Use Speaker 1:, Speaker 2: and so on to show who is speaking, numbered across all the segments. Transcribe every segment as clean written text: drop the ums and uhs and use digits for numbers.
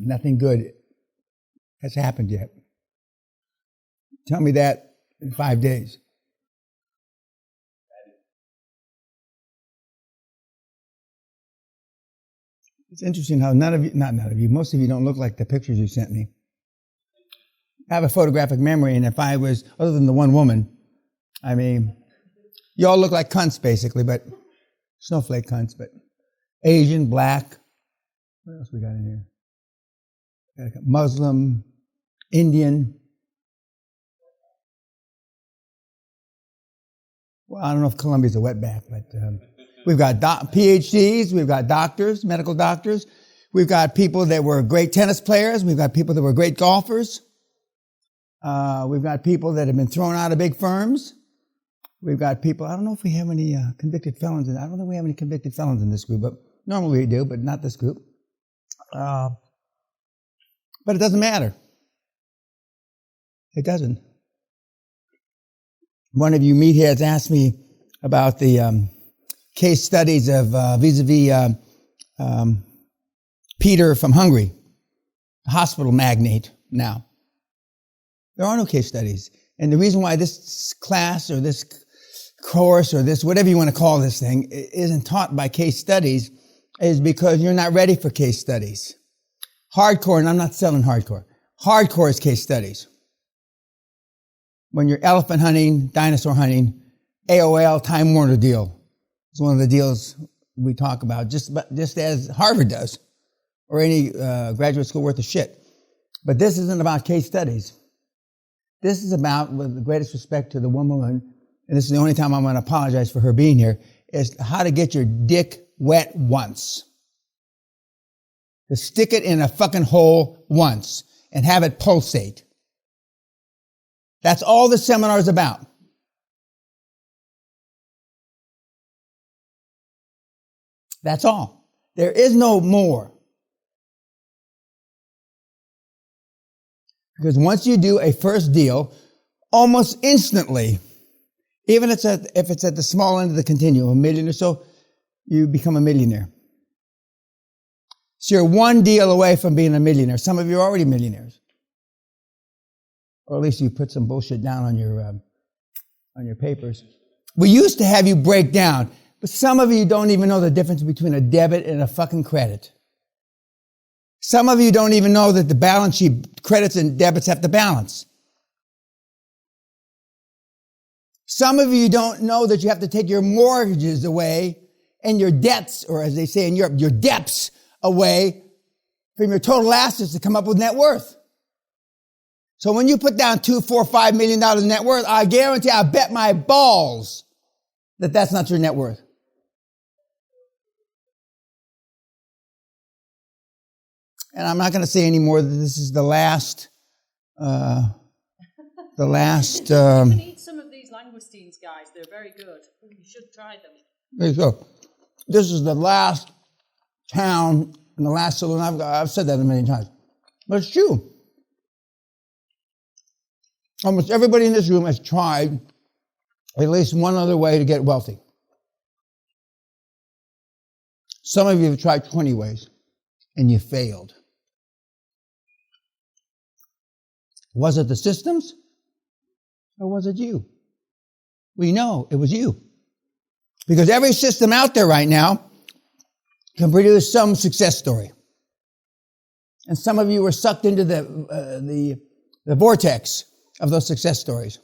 Speaker 1: Nothing good has happened yet. Tell me that in 5 days. It's interesting how most of you don't look like the pictures you sent me. I have a photographic memory, and if I was, other than the one woman, I mean, you all look like cunts basically, but snowflake cunts, but Asian, black, what else we got in here? Muslim, Indian. Well, I don't know if Colombia's a wetback, but we've got PhDs, we've got doctors, medical doctors. We've got people that were great tennis players. We've got people that were great golfers. We've got people that have been thrown out of big firms. We've got people, I don't know if we have any convicted felons I don't think we have any convicted felons in this group, but normally we do, but not this group. But it doesn't matter. It doesn't. One of you meatheads asked me about the case studies of vis-a-vis Peter from Hungary, the hospital magnate now. There are no case studies. And the reason why this class or this course or this, whatever you want to call this thing, isn't taught by case studies is because you're not ready for case studies. Hardcore, and I'm not selling hardcore. Hardcore is case studies. When you're elephant hunting, dinosaur hunting, AOL, Time Warner deal is one of the deals we talk about, just as Harvard does, or any graduate school worth of shit. But this isn't about case studies. This is about, with the greatest respect to the woman, and this is the only time I'm going to apologize for her being here, is how to get your dick wet once. To stick it in a fucking hole once and have it pulsate. That's all the seminar is about. That's all. There is no more. Because once you do a first deal, almost instantly, even if it's at the small end of the continuum, $1 million or so, you become a millionaire. So you're one deal away from being a millionaire. Some of you are already millionaires. Or at least you put some bullshit down on your papers. We used to have you break down, but some of you don't even know the difference between a debit and a fucking credit. Some of you don't even know that the balance sheet credits and debits have to balance. Some of you don't know that you have to take your mortgages away and your debts, or as they say in Europe, your debts away from your total assets to come up with net worth. So when you put down $2, $4, $5 million in net worth, I guarantee, I bet my balls that that's not your net worth. And I'm not going to say anymore that this is the last.
Speaker 2: You can eat some of these langoustines, guys. They're very good. You should try them.
Speaker 1: There you go. This is the last town and the last saloon. I've said that a million times. But it's true. Almost everybody in this room has tried at least one other way to get wealthy. Some of you have tried 20 ways, and you failed. Was it the systems? Or was it you? We know it was you. Because every system out there right now can produce some success story. And some of you were sucked into the vortex of those success stories.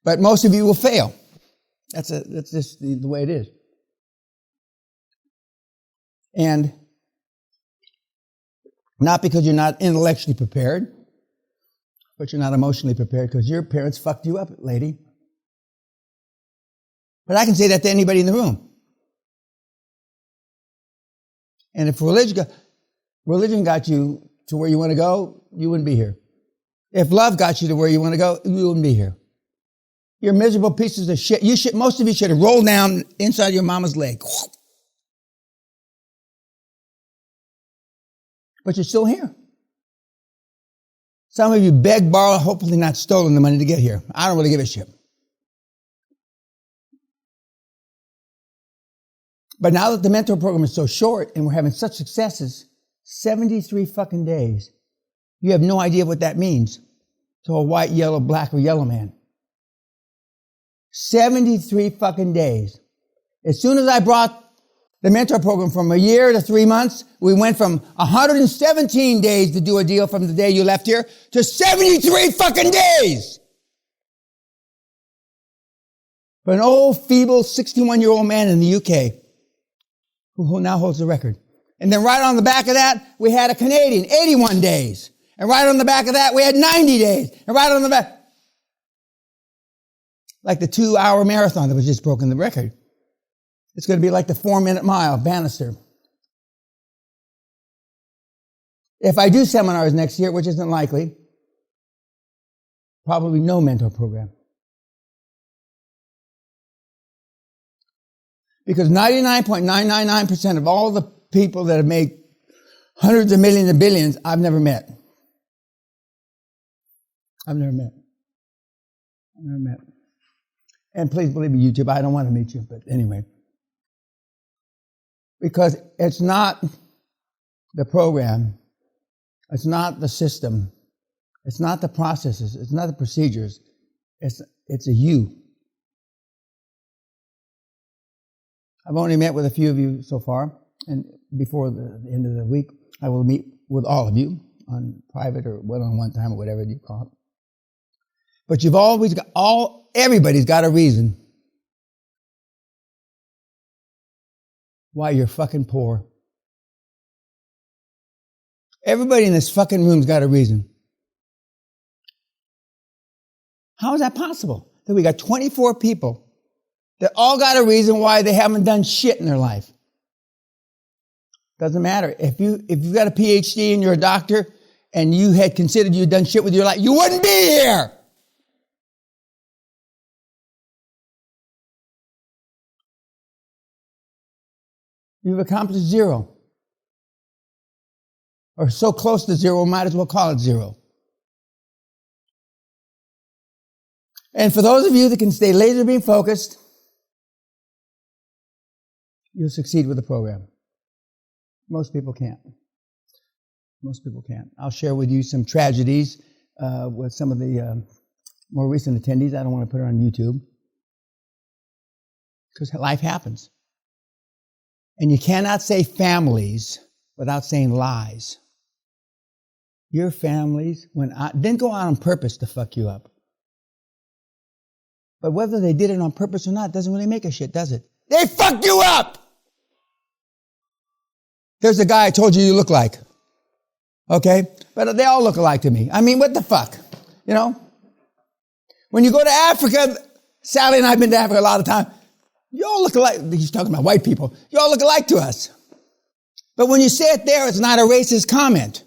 Speaker 1: But most of you will fail. That's just the way it is. And not because you're not intellectually prepared, but you're not emotionally prepared because your parents fucked you up, lady. But I can say that to anybody in the room. And if religion got you to where you want to go, you wouldn't be here. If love got you to where you want to go, you wouldn't be here. You're miserable pieces of shit. Most of you should have rolled down inside your mama's leg. But you're still here. Some of you begged, borrowed, hopefully not stolen the money to get here. I don't really give a shit. But now that the mentor program is so short and we're having such successes, 73 fucking days, you have no idea what that means to a white, yellow, black, or yellow man. 73 fucking days. As soon as I brought the mentor program from a year to 3 months, we went from 117 days to do a deal from the day you left here to 73 fucking days. For an old, feeble, 61-year-old man in the UK who now holds the record. And then right on the back of that, we had a Canadian, 81 days. And right on the back of that, we had 90 days. And right on the back, like the 2-hour marathon that was just broken the record. It's going to be like the 4-minute mile, Bannister. If I do seminars next year, which isn't likely, probably no mentor program. Because 99.999% of all the people that have made hundreds of millions and billions, I've never met. I've never met. And please believe me, YouTube, I don't want to meet you, but anyway. Because it's not the program, it's not the system, it's not the processes, it's not the procedures, it's a you. I've only met with a few of you so far, and before the end of the week, I will meet with all of you on private or one-on-one time or whatever you call it. But you've always got, everybody's got a reason why you're fucking poor. Everybody in this fucking room's got a reason. How is that possible? That we got 24 people that all got a reason why they haven't done shit in their life. Doesn't matter. If you've got a PhD and you're a doctor and you had considered you'd done shit with your life, you wouldn't be here. You've accomplished zero. Or so close to zero, might as well call it zero. And for those of you that can stay laser beam focused, you'll succeed with the program. Most people can't. Most people can't. I'll share with you some tragedies with some of the more recent attendees. I don't want to put it on YouTube. Because life happens. And you cannot say families without saying lies. Your families didn't go out on purpose to fuck you up. But whether they did it on purpose or not doesn't really make a shit, does it? They fucked you up! Here's the guy I told you look like. Okay? But they all look alike to me. I mean, what the fuck? You know? When you go to Africa, Sally and I have been to Africa a lot of times. You all look alike. He's talking about white people. You all look alike to us. But when you say it there, it's not a racist comment.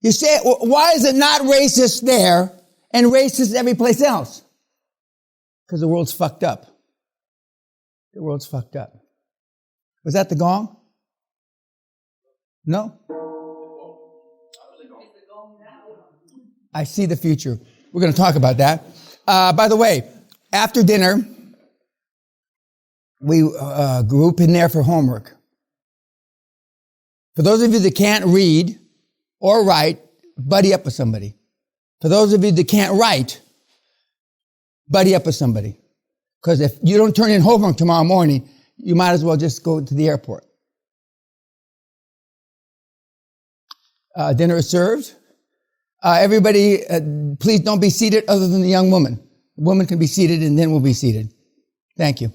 Speaker 1: You say it, why is it not racist there and racist every place else? Because the world's fucked up. The world's fucked up. Was that the gong? No? I see the future. We're going to talk about that. By the way, after dinner, we group in there for homework. For those of you that can't read or write, buddy up with somebody. For those of you that can't write, buddy up with somebody. Because if you don't turn in homework tomorrow morning, you might as well just go to the airport. Dinner is served. Everybody, please don't be seated other than the young woman. The woman can be seated and then we'll be seated. Thank you.